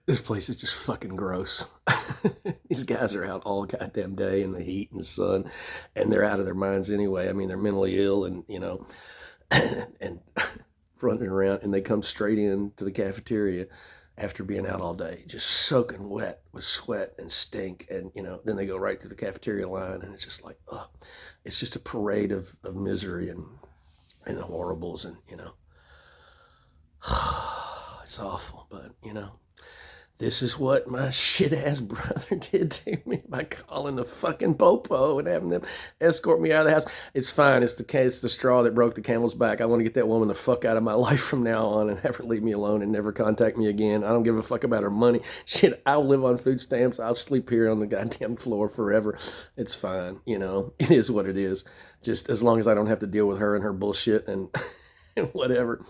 This place is just fucking gross. These guys are out all goddamn day in the heat and the sun, and they're out of their minds anyway. I mean, they're mentally ill, and and running around, and they come straight in to the cafeteria after being out all day, just soaking wet with sweat and stink, and then they go right to the cafeteria line, and it's just like, oh, it's just a parade of misery and horribles, and it's awful, but this is what my shit ass brother did to me by calling the fucking popo and having them escort me out of the house. It's fine. It's the straw that broke the camel's back. I want to get that woman the fuck out of my life from now on and have her leave me alone and never contact me again. I don't give a fuck about her money. Shit, I'll live on food stamps. I'll sleep here on the goddamn floor forever. It's fine. It is what it is. Just as long as I don't have to deal with her and her bullshit and whatever.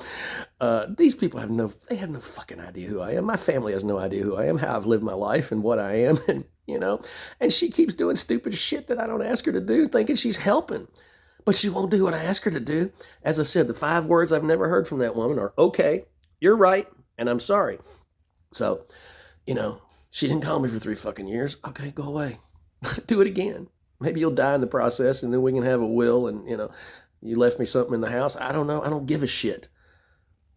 These people have no fucking idea who I am. My family has no idea who I am, how I've lived my life and what I am. And she keeps doing stupid shit that I don't ask her to do, thinking she's helping. But she won't do what I ask her to do. As I said, the 5 words I've never heard from that woman are, okay, you're right, and I'm sorry. So, she didn't call me for 3 fucking years. Okay, go away. Do it again. Maybe you'll die in the process, and then we can have a will, and, you left me something in the house. I don't know. I don't give a shit.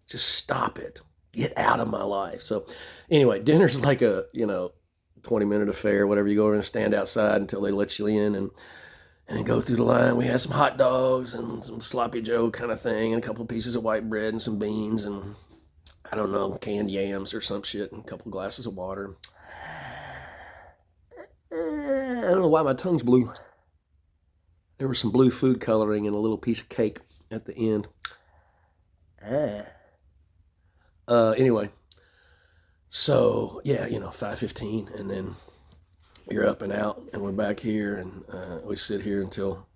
Just stop it. Get out of my life. So anyway, dinner's like a, 20-minute affair, whatever. You go over and stand outside until they let you in and then go through the line. We had some hot dogs and some sloppy Joe kind of thing and a couple of pieces of white bread and some beans and, I don't know, canned yams or some shit and a couple of glasses of water. I don't know why my tongue's blue. There was some blue food coloring and a little piece of cake at the end. Anyway, so yeah, 5:15, and then you're up and out, and we're back here, and we sit here until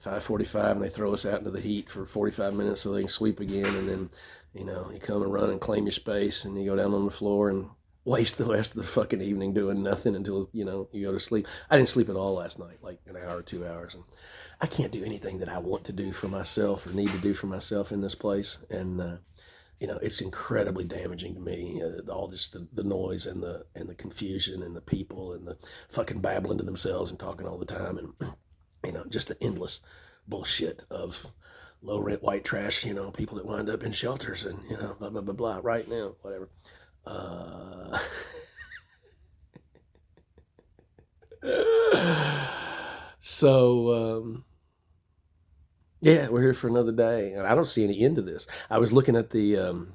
5:45, and they throw us out into the heat for 45 minutes so they can sweep again, and then you come and run and claim your space, and you go down on the floor and waste the rest of the fucking evening doing nothing until you go to sleep. I didn't sleep at all last night, like an hour or 2 hours, and I can't do anything that I want to do for myself or need to do for myself in this place, and it's incredibly damaging to me. All this, the noise and the confusion and the people and the fucking babbling to themselves and talking all the time, and just the endless bullshit of low rent white trash. People that wind up in shelters and blah blah blah blah. Right now, whatever. So yeah, we're here for another day, and I don't see any end to this. I was looking at the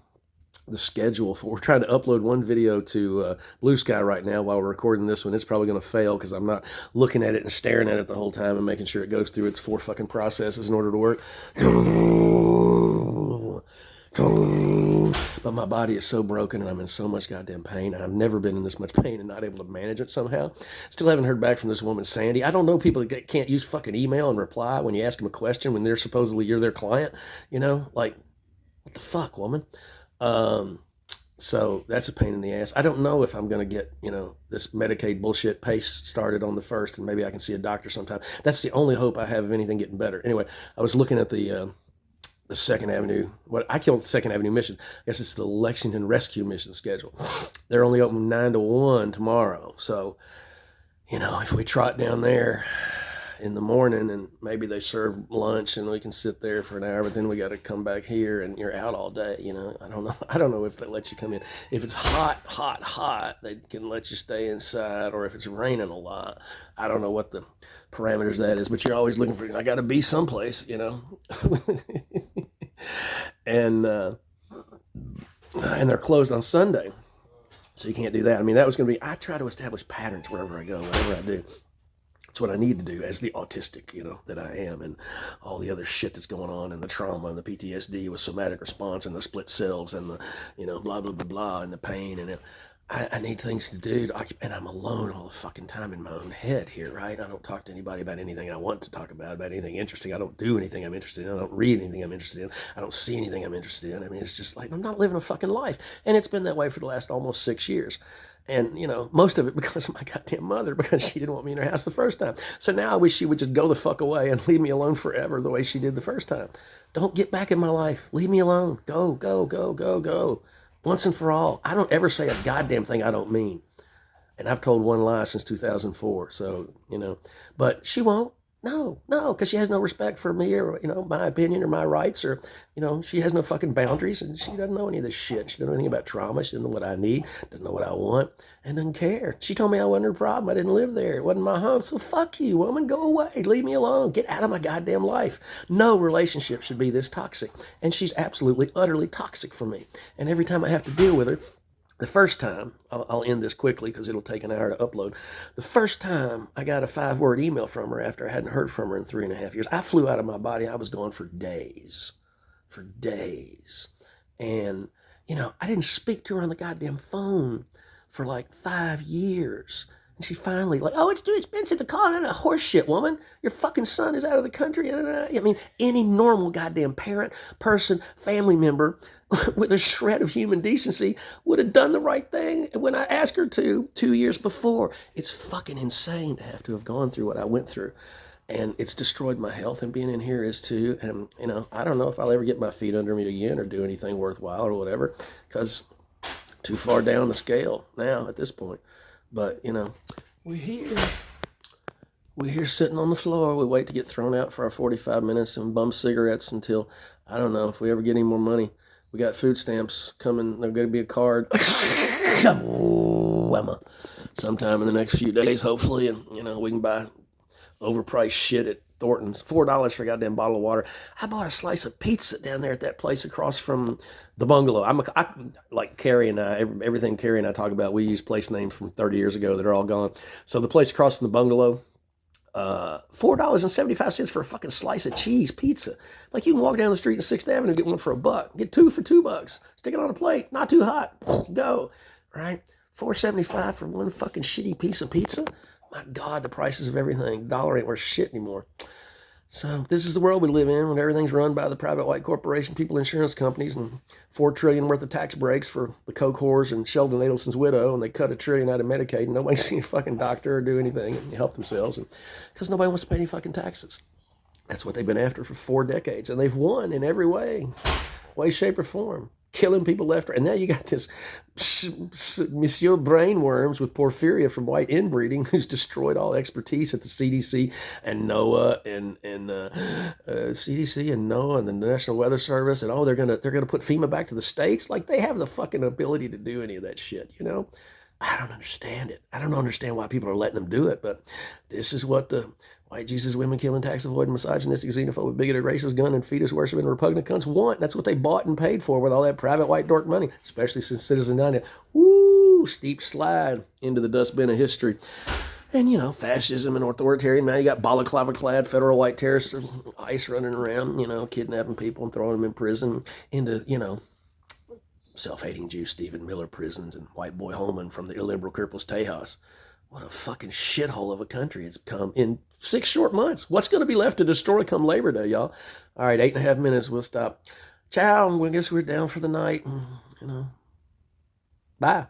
schedule for. We're trying to upload one video to Blue Sky right now while we're recording this one. It's probably going to fail because I'm not looking at it and staring at it the whole time and making sure it goes through its 4 fucking processes in order to work. But my body is so broken and I'm in so much goddamn pain. I've never been in this much pain and not able to manage it somehow. Still haven't heard back from this woman, Sandy. I don't know people that can't use fucking email and reply when you ask them a question when they're supposedly you're their client. Like, what the fuck, woman? So that's a pain in the ass. I don't know if I'm going to get, this Medicaid bullshit pace started on the 1st, and maybe I can see a doctor sometime. That's the only hope I have of anything getting better. Anyway, I was looking at the 2nd Avenue, what I call the 2nd Avenue mission. I guess it's the Lexington Rescue Mission schedule. They're only open 9 to 1 tomorrow. So, if we trot down there in the morning and maybe they serve lunch and we can sit there for an hour, but then we got to come back here and you're out all day. I don't know. I don't know if they let you come in. If it's hot, they can let you stay inside, or if it's raining a lot. I don't know what the parameters that is, but you're always looking for, I got to be someplace, and they're closed on Sunday. So you can't do that. I mean, that was going to be, I try to establish patterns wherever I go, whatever I do. It's what I need to do as the autistic, that I am, and all the other shit that's going on, and the trauma and the PTSD with somatic response and the split cells and the, blah, blah, blah, blah, and the pain. And I need things to do, and I'm alone all the fucking time in my own head here, right? I don't talk to anybody about anything I want to talk about anything interesting. I don't do anything I'm interested in. I don't read anything I'm interested in. I don't see anything I'm interested in. I mean, it's just like, I'm not living a fucking life. And it's been that way for the last almost 6 years. And, most of it because of my goddamn mother, because she didn't want me in her house the first time. So now I wish she would just go the fuck away and leave me alone forever the way she did the first time. Don't get back in my life. Leave me alone. Go, go, go, go, go. once and for all. I don't ever say a goddamn thing I don't mean. And I've told one lie since 2004. So, but she won't. No, because she has no respect for me or, my opinion or my rights or, she has no fucking boundaries and she doesn't know any of this shit. She doesn't know anything about trauma. She doesn't know what I need, doesn't know what I want, and doesn't care. She told me I wasn't her problem. I didn't live there. It wasn't my home. So fuck you, woman. Go away. Leave me alone. Get out of my goddamn life. No relationship should be this toxic. And she's absolutely, utterly toxic for me. And every time I have to deal with her, the first time, I'll end this quickly because it'll take an hour to upload. The first time I got a 5-word email from her after I hadn't heard from her in 3.5 years, I flew out of my body. I was gone for days. And, I didn't speak to her on the goddamn phone for like 5 years. And she finally oh, it's too expensive to call it a horse shit, woman. Your fucking son is out of the country. I mean, any normal goddamn parent, person, family member with a shred of human decency would have done the right thing when I asked her to 2 years before. It's fucking insane to have gone through what I went through. And it's destroyed my health, and being in here is too. And, I don't know if I'll ever get my feet under me again or do anything worthwhile or whatever, because too far down the scale now at this point. But, we're here sitting on the floor. We wait to get thrown out for our 45 minutes and bum cigarettes until, I don't know, if we ever get any more money. We got food stamps coming. There's going to be a card sometime in the next few days, hopefully. And, we can buy overpriced shit at Thornton's. $4 for a goddamn bottle of water. I bought a slice of pizza down there at that place across from the bungalow. I like Carrie and I, everything Carrie and I talk about, we use place names from 30 years ago that are all gone. So the place across from the bungalow, $4.75 for a fucking slice of cheese pizza. Like, you can walk down the street in 6th Avenue, get one for $1, get 2 for $2, stick it on a plate, not too hot, go, right? $4.75 for one fucking shitty piece of pizza. My God, the prices of everything. Dollar ain't worth shit anymore. So this is the world we live in, when everything's run by the private white corporation, people, insurance companies, and $4 trillion worth of tax breaks for the coke whores and Sheldon Adelson's widow, and they cut $1 trillion out of Medicaid, and nobody see a fucking doctor or do anything and help themselves, because nobody wants to pay any fucking taxes. That's what they've been after for 4 decades, and they've won in every way, shape, or form. Killing people left, right. And now you got this Monsieur Brainworms with porphyria from white inbreeding, who's destroyed all expertise at the CDC and NOAA and CDC and NOAA and the National Weather Service, and they're gonna put FEMA back to the states. Like, they have the fucking ability to do any of that shit, I don't understand it. I don't understand why people are letting them do it, but this is what the white Jesus, women killing, tax avoiding, misogynistic, xenophobic, bigoted, racist, gun and fetus worshiping, repugnant cunts want. That's what they bought and paid for with all that private white dork money, especially since Citizen 90. Woo, steep slide into the dustbin of history. And, fascism and authoritarian. Now you got balaclava-clad federal white terrorists, ICE running around, kidnapping people and throwing them in prison into, self-hating Jew Stephen Miller prisons and white boy Holman from the illiberal Kirples Tejas. What a fucking shithole of a country it's become in 6 short months. What's going to be left to destroy come Labor Day, y'all? All right, 8.5 minutes. We'll stop. Ciao. I guess we're down for the night. Bye.